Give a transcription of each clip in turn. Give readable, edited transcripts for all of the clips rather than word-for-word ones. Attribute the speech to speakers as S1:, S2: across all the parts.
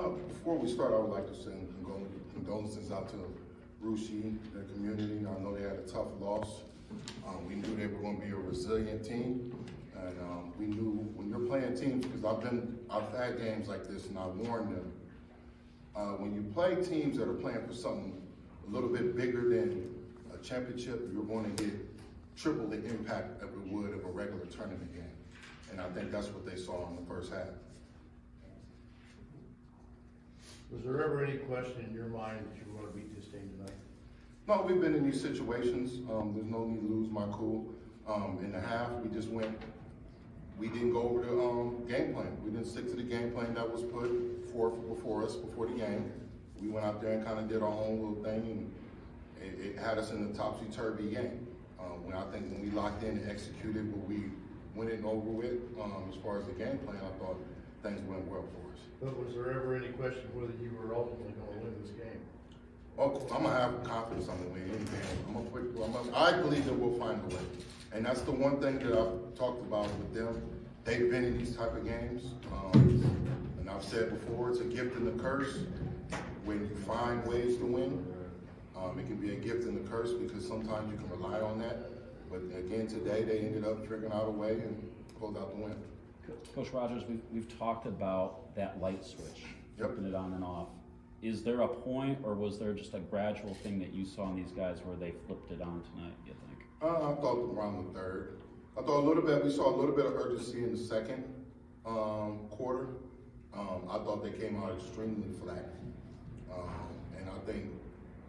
S1: Before we start, I would like to send condolences out to Rushi, their community. I know they had a tough loss. We knew they were going to be a resilient team, and we knew when you're playing teams, because I've had games like this, and I warned them. When you play teams that are playing for something a little bit bigger than a championship, you're going to get triple the impact that we would of a regular tournament game, and I think that's what they saw in the first half.
S2: Was there ever any question in your mind that you were going to beat this team tonight?
S1: No, we've been in these situations. There's no need to lose my cool. In the half, we didn't go over the game plan. We didn't stick to the game plan that was put forth before us, before the game. We went out there and kind of did our own little thing, and it had us in the topsy-turvy game. When we locked in and executed what we went in over with, as far as the game plan, I thought things went well for us.
S2: But was there ever any question whether you were ultimately going to win this game?
S1: Oh, I'm gonna have confidence I'm gonna win any game. I believe that we'll find a way, and that's the one thing that I've talked about with them. They've been in these type of games, and I've said before, it's a gift and a curse. When you find ways to win, it can be a gift and a curse because sometimes you can rely on that. But again, today they ended up figuring out a way and pulled out the win.
S3: Coach Rogers, we've talked about that light switch, flipping it on and off. Is there a point, or was there just a gradual thing that you saw in these guys where they flipped it on tonight, you think?
S1: I thought around the third. We saw a little bit of urgency in the second quarter. I thought they came out extremely flat. And I think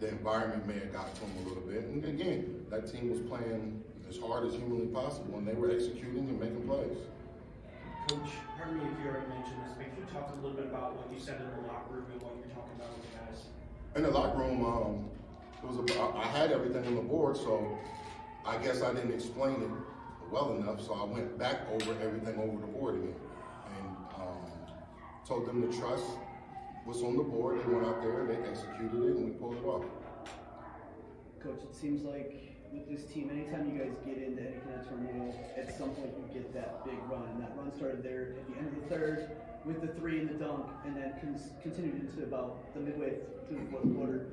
S1: the environment may have got to them a little bit. And again, that team was playing as hard as humanly possible, and they were executing and making plays.
S4: Coach, pardon me if you already mentioned this, but can you talk a little bit about what you said in the locker room and what you're talking about with the guys?
S1: In the locker room, I had everything on the board, so I guess I didn't explain it well enough, so I went back over everything over the board again and told them to trust what's on the board. They went out there, they executed it, and we pulled it off.
S5: Coach, it seems like with this team, anytime you guys get into any kind of turmoil, at some point you get that big run. And that run started there at the end of the third with the three and the dunk, and then continued into about the midway through the fourth quarter.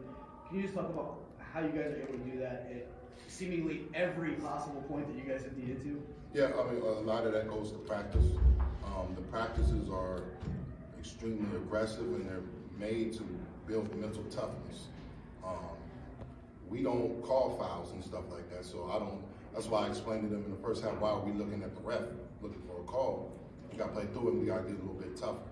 S5: Can you just talk about how you guys are able to do that at seemingly every possible point that you guys have needed to?
S1: Yeah, I mean, a lot of that goes to practice. The practices are extremely aggressive, and they're made to build mental toughness. We don't call fouls and stuff like that, so that's why I explained to them in the first half, why are we looking at the ref, looking for a call? We got to play through it, and we got to get a little bit tougher.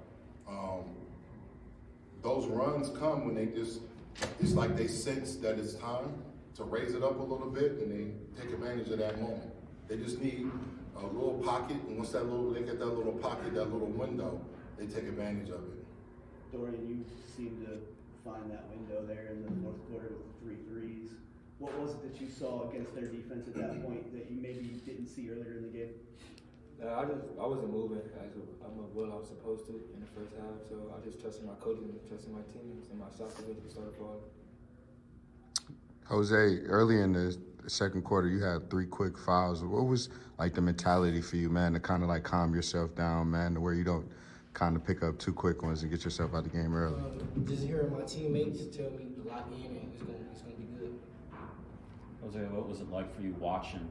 S1: Those runs come when it's like they sense that it's time to raise it up a little bit, and they take advantage of that moment. They just need a little pocket, and once they get that little pocket, that little window, they take advantage of it.
S5: Dorian, you seem to find that window there in the fourth quarter with the 3 threes. What was it that you saw against their defense at that point that you maybe didn't see earlier in the game?
S6: I wasn't moving as well I was supposed to in the first half, so I just trusted my coaches and trusted my teammates, and my shots were really started falling.
S7: Jose, early in the second quarter, you had 3 quick fouls. What was like the mentality for you, man, to kind of like calm yourself down, man, to where you don't kind of pick up 2 quick ones and get yourself out of the game early?
S8: Just hearing my teammates tell me to lock in and it's gonna be good.
S3: Jose, what was it like for you watching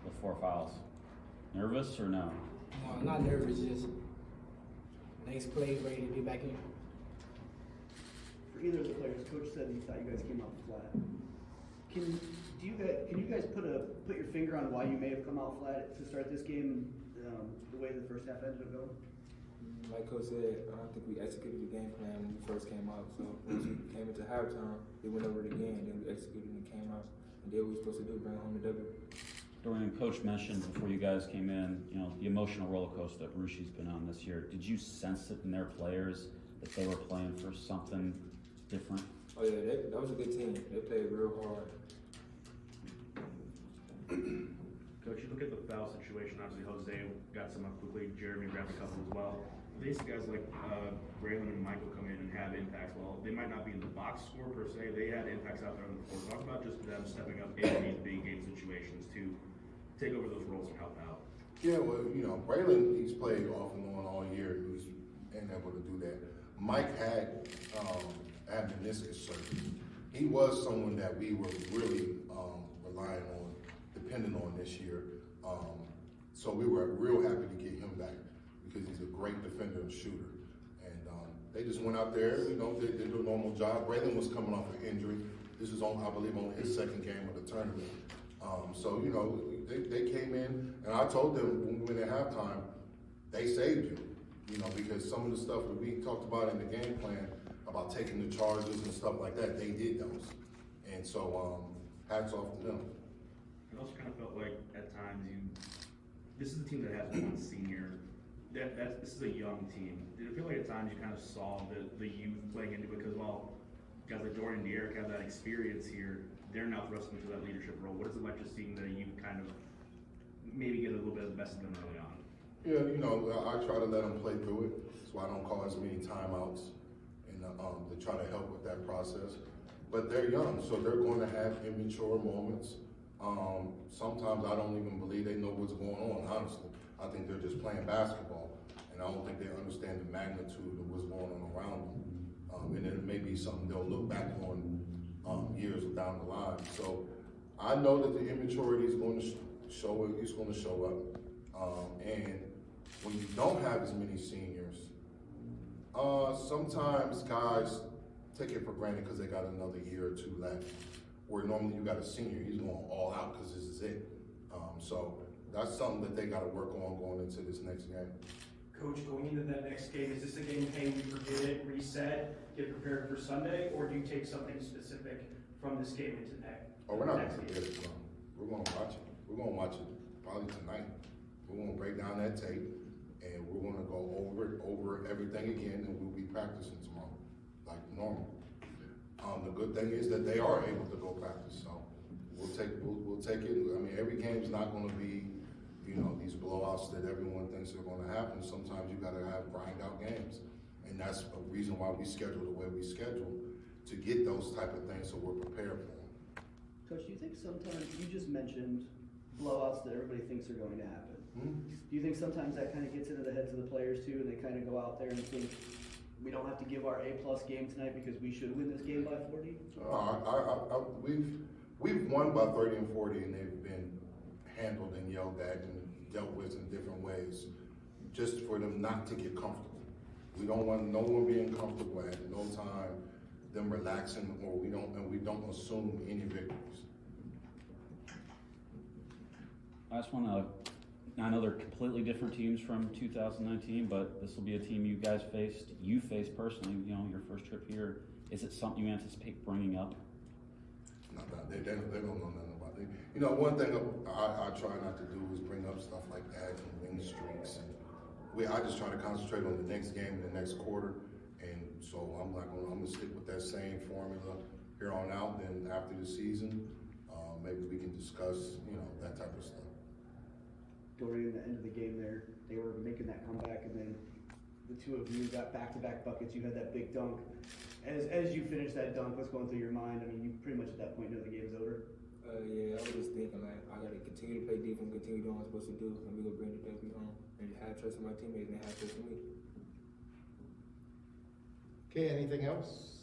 S3: the 4 fouls? Nervous or no?
S8: No, not nervous, just nice plays, ready to be back in.
S5: For either of the players, Coach said he thought you guys came out flat. Can you guys put your finger on why you may have come out flat to start this game, the way the first half ended up going?
S6: Like Coach said, I don't think we executed the game plan when we first came out. So when we came into halftime, we went over it again, then we executed and came out and did what we were supposed to do, bring home the W.
S3: Dorian, Coach mentioned before you guys came in, the emotional roller coaster that Rushi's been on this year. Did you sense it in their players that they were playing for something different?
S6: Oh yeah, that was a good team. They played real hard.
S9: Coach, you look at the foul situation. Obviously, Jose got some up quickly. Jeremy grabbed a couple as well. These guys like Braylon and Michael come in and have impacts. Well, they might not be in the box score per se. They had impacts out there on the floor. Talk about just them stepping up in these big game situations to take over those roles and help out.
S1: Yeah, well, Braylon, he's played off and on all year. He's been able to do that. Mike had meniscus surgery. He was someone that we were really relying on, depending on this year. So we were real happy to get him back because he's a great defender and shooter. And they just went out there, you know, did their normal job. Braylon was coming off an injury. This is, I believe, only his second game of the tournament. So, you know, they came in, and I told them when we went at halftime, they saved you, you know, because some of the stuff that we talked about in the game plan about taking the charges and stuff like that, they did those. And so, hats off to them.
S9: I also kind of felt like at times this is a team that has one senior. This is a young team. Did it feel like at times you kind of saw the youth playing into it because while guys like Dorian and Derek have that experience here, they're now thrust into that leadership role. What is it like just seeing the youth kind of maybe get a little bit of the best of them early on?
S1: Yeah, you know, I try to let them play through it, so I don't call as many timeouts and to try to help with that process. But they're young, so they're going to have immature moments. Sometimes I don't even believe they know what's going on, honestly. I think they're just playing basketball, and I don't think they understand the magnitude of what's going on around them. And it may be something they'll look back on years down the line. So I know that the immaturity is going to show up. It's going to show up. And when you don't have as many seniors, sometimes guys take it for granted because they got another year or two left. Where normally you got a senior, he's going all out because this is it. So that's something that they got to work on going into this next game.
S4: Coach, going into that next game, is this a game, hey, we forget it, reset, get prepared for Sunday, or do you take something specific from this game into that?
S1: Oh, we're not going to forget it, bro. We're going to watch it. We're going to watch it probably tonight. We're going to break down that tape, and we're going to go over everything again, and we'll be practicing tomorrow, like normal. The good thing is that they are able to go practice, so we'll take it. I mean, every game's not going to be, you know, these blowouts that everyone thinks are going to happen. Sometimes you got to have grind out games, and that's a reason why we schedule the way we schedule to get those type of things so we're prepared for them.
S5: Coach, do you think sometimes, you just mentioned blowouts that everybody thinks are going to happen. Do you think sometimes that kind of gets into the heads of the players too, and they kind of go out there and think, we don't have to give our A-plus game tonight because we should win this game by 40?
S1: We've won by 30 and 40, and they've been handled and yelled at and dealt with in different ways, just for them not to get comfortable. We don't want no one being comfortable at no time, them relaxing, or we don't assume any victories.
S3: I just want to, I know they're completely different teams from 2019, but this will be a team you guys faced personally, you know, your first trip here. Is it something you anticipate bringing up?
S1: No, they don't know nothing about it. You know, one thing I try not to do is bring up stuff like that and win streaks. I just try to concentrate on the next game and the next quarter. And so I'm gonna stick with that same formula here on out. Then after the season, maybe we can discuss, you know, that type of stuff.
S5: Dorian, the end of the game there, they were making that comeback, and then the two of you got back-to-back buckets. You had that big dunk. As you finished that dunk, what's going through your mind? I mean, you pretty much at that point know the game's over.
S6: Yeah, I was just thinking like I gotta continue to play defense, continue doing what I'm supposed to do, and we gonna bring the W home. And have trust in my teammates and have trust in me.
S2: Okay, anything else?